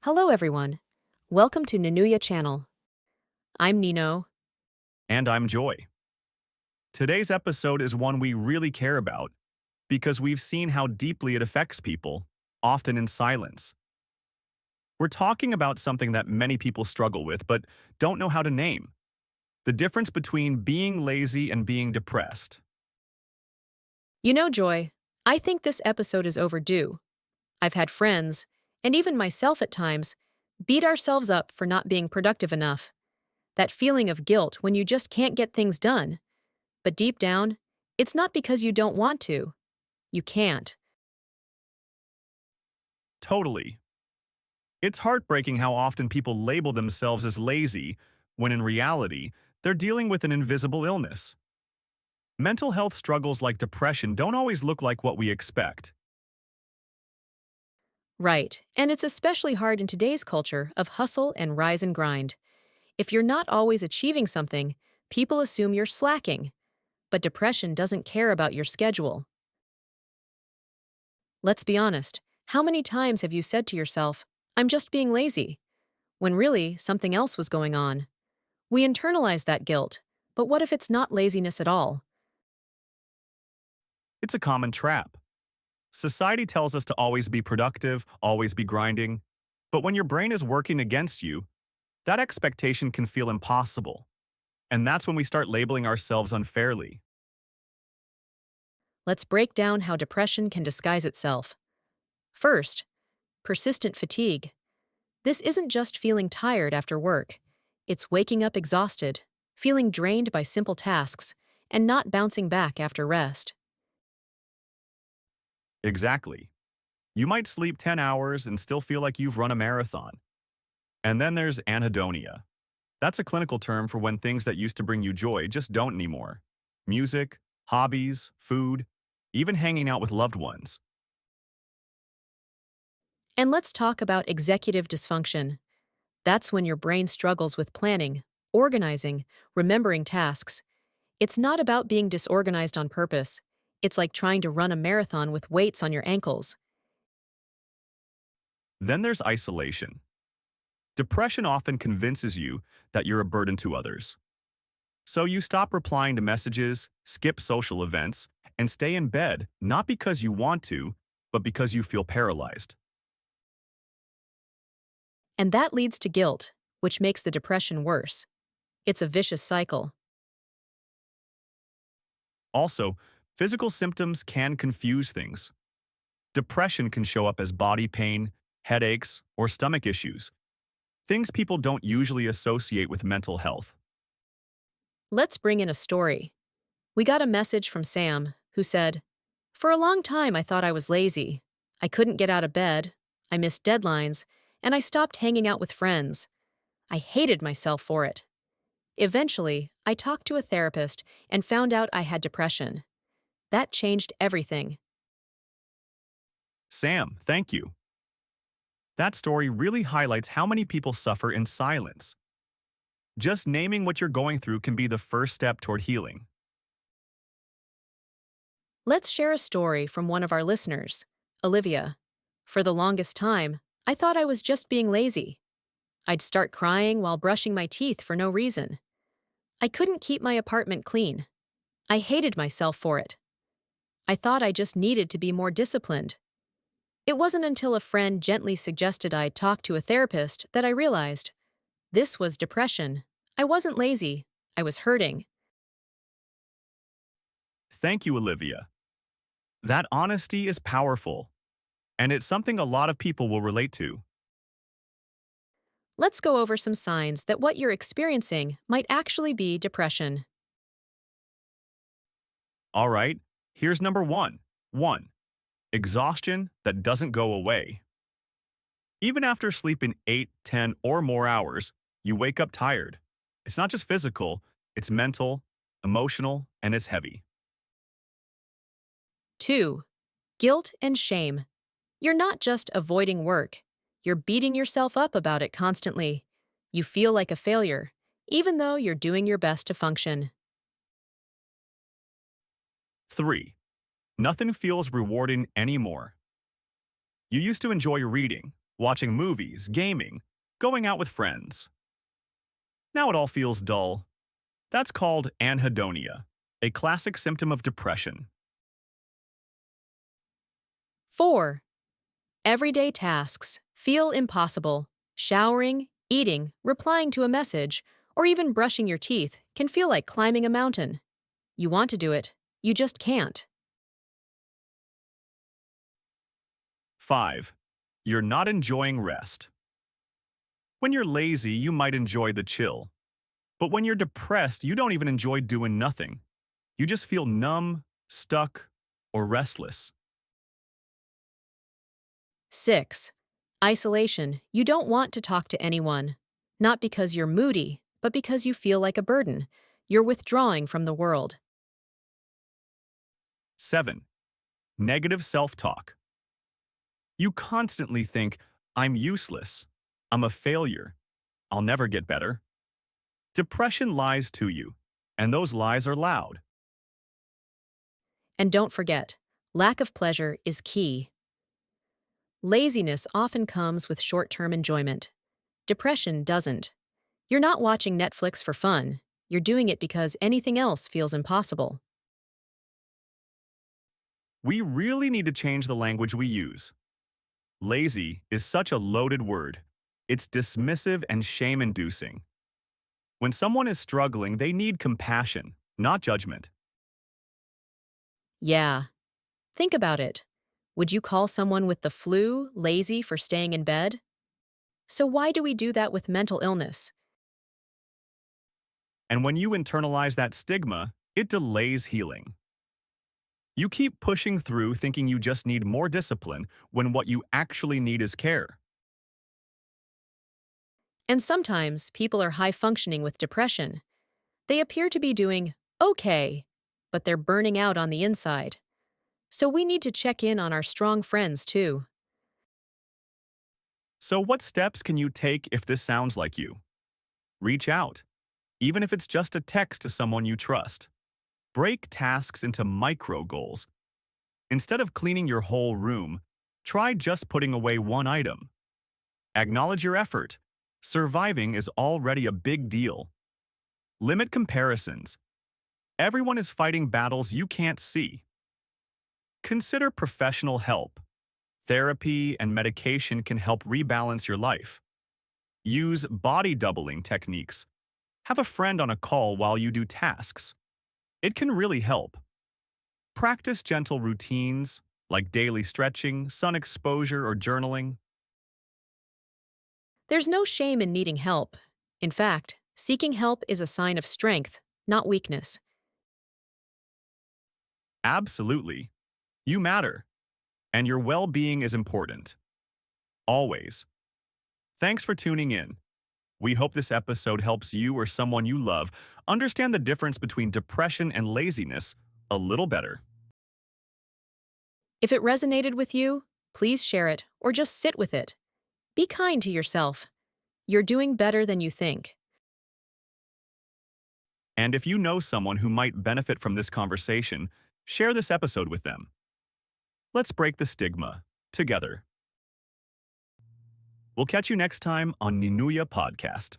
Hello everyone. Welcome to Nanuya channel. I'm Nino. And I'm Joy. Today's episode is one we really care about because we've seen how deeply it affects people, often in silence. We're talking about something that many people struggle with but don't know how to name: the difference between being lazy and being depressed. You know, Joy, I think this episode is overdue. I've had friends, and even myself at times, beat ourselves up for not being productive enough. That feeling of guilt when you just can't get things done. But deep down, it's not because you don't want to. You can't. Totally. It's heartbreaking how often people label themselves as lazy when in reality, they're dealing with an invisible illness. Mental health struggles like depression don't always look like what we expect. Right, and it's especially hard in today's culture of hustle and rise and grind. If you're not always achieving something, people assume you're slacking. But depression doesn't care about your schedule. Let's be honest, how many times have you said to yourself, I'm just being lazy, when really something else was going on? We internalize that guilt, but what if it's not laziness at all? It's a common trap. Society tells us to always be productive, always be grinding. But when your brain is working against you, that expectation can feel impossible. And that's when we start labeling ourselves unfairly. Let's break down how depression can disguise itself. First, persistent fatigue. This isn't just feeling tired after work. It's waking up exhausted, feeling drained by simple tasks, and not bouncing back after rest. Exactly. You might sleep 10 hours and still feel like you've run a marathon. And then there's anhedonia. That's a clinical term for when things that used to bring you joy just don't anymore. Music, hobbies, food, even hanging out with loved ones. And let's talk about executive dysfunction. That's when your brain struggles with planning, organizing, remembering tasks. It's not about being disorganized on purpose. It's like trying to run a marathon with weights on your ankles. Then there's isolation. Depression often convinces you that you're a burden to others. So you stop replying to messages, skip social events, and stay in bed not because you want to, but because you feel paralyzed. And that leads to guilt, which makes the depression worse. It's a vicious cycle. Also, physical symptoms can confuse things. Depression can show up as body pain, headaches, or stomach issues, things people don't usually associate with mental health. Let's bring in a story. We got a message from Sam, who said, For a long time I thought I was lazy. I couldn't get out of bed, I missed deadlines, and I stopped hanging out with friends. I hated myself for it. Eventually, I talked to a therapist and found out I had depression. That changed everything. Sam, thank you. That story really highlights how many people suffer in silence. Just naming what you're going through can be the first step toward healing. Let's share a story from one of our listeners, Olivia. For the longest time, I thought I was just being lazy. I'd start crying while brushing my teeth for no reason. I couldn't keep my apartment clean. I hated myself for it. I thought I just needed to be more disciplined. It wasn't until a friend gently suggested I talk to a therapist that I realized this was depression. I wasn't lazy. I was hurting. Thank you, Olivia. That honesty is powerful, and it's something a lot of people will relate to. Let's go over some signs that what you're experiencing might actually be depression. All right, here's number one. 1. Exhaustion that doesn't go away. Even after sleeping 8, 10, or more hours, you wake up tired. It's not just physical, it's mental, emotional, and it's heavy. 2. Guilt and shame. You're not just avoiding work. You're beating yourself up about it constantly. You feel like a failure, even though you're doing your best to function. 3. Nothing feels rewarding anymore. You used to enjoy reading, watching movies, gaming, going out with friends. Now it all feels dull. That's called anhedonia, a classic symptom of depression. 4. Everyday tasks feel impossible. Showering, eating, replying to a message, or even brushing your teeth can feel like climbing a mountain. You want to do it, you just can't. 5. You're not enjoying rest. When you're lazy, you might enjoy the chill. But when you're depressed, you don't even enjoy doing nothing. You just feel numb, stuck, or restless. 6. Isolation. You don't want to talk to anyone. Not because you're moody, but because you feel like a burden. You're withdrawing from the world. 7. Negative self-talk. You constantly think, I'm useless, I'm a failure, I'll never get better. Depression lies to you, and those lies are loud. And don't forget, lack of pleasure is key. Laziness often comes with short-term enjoyment. Depression doesn't. You're not watching Netflix for fun. You're doing it because anything else feels impossible. We really need to change the language we use. Lazy is such a loaded word. It's dismissive and shame-inducing. When someone is struggling, they need compassion, not judgment. Yeah. Think about it. Would you call someone with the flu lazy for staying in bed? So why do we do that with mental illness? And when you internalize that stigma, it delays healing. You keep pushing through thinking you just need more discipline when what you actually need is care. And sometimes people are high functioning with depression. They appear to be doing okay, but they're burning out on the inside. So we need to check in on our strong friends too. So what steps can you take if this sounds like you? Reach out, even if it's just a text to someone you trust. Break tasks into micro goals. Instead of cleaning your whole room, try just putting away one item. Acknowledge your effort. Surviving is already a big deal. Limit comparisons. Everyone is fighting battles you can't see. Consider professional help. Therapy and medication can help rebalance your life. Use body doubling techniques. Have a friend on a call while you do tasks. It can really help. Practice gentle routines like daily stretching, sun exposure, or journaling. There's no shame in needing help. In fact, seeking help is a sign of strength, not weakness. Absolutely. You matter, and your well-being is important. Always. Thanks for tuning in. We hope this episode helps you or someone you love understand the difference between depression and laziness a little better. If it resonated with you, please share it or just sit with it. Be kind to yourself. You're doing better than you think. And if you know someone who might benefit from this conversation, share this episode with them. Let's break the stigma together. We'll catch you next time on Ninuya Podcast.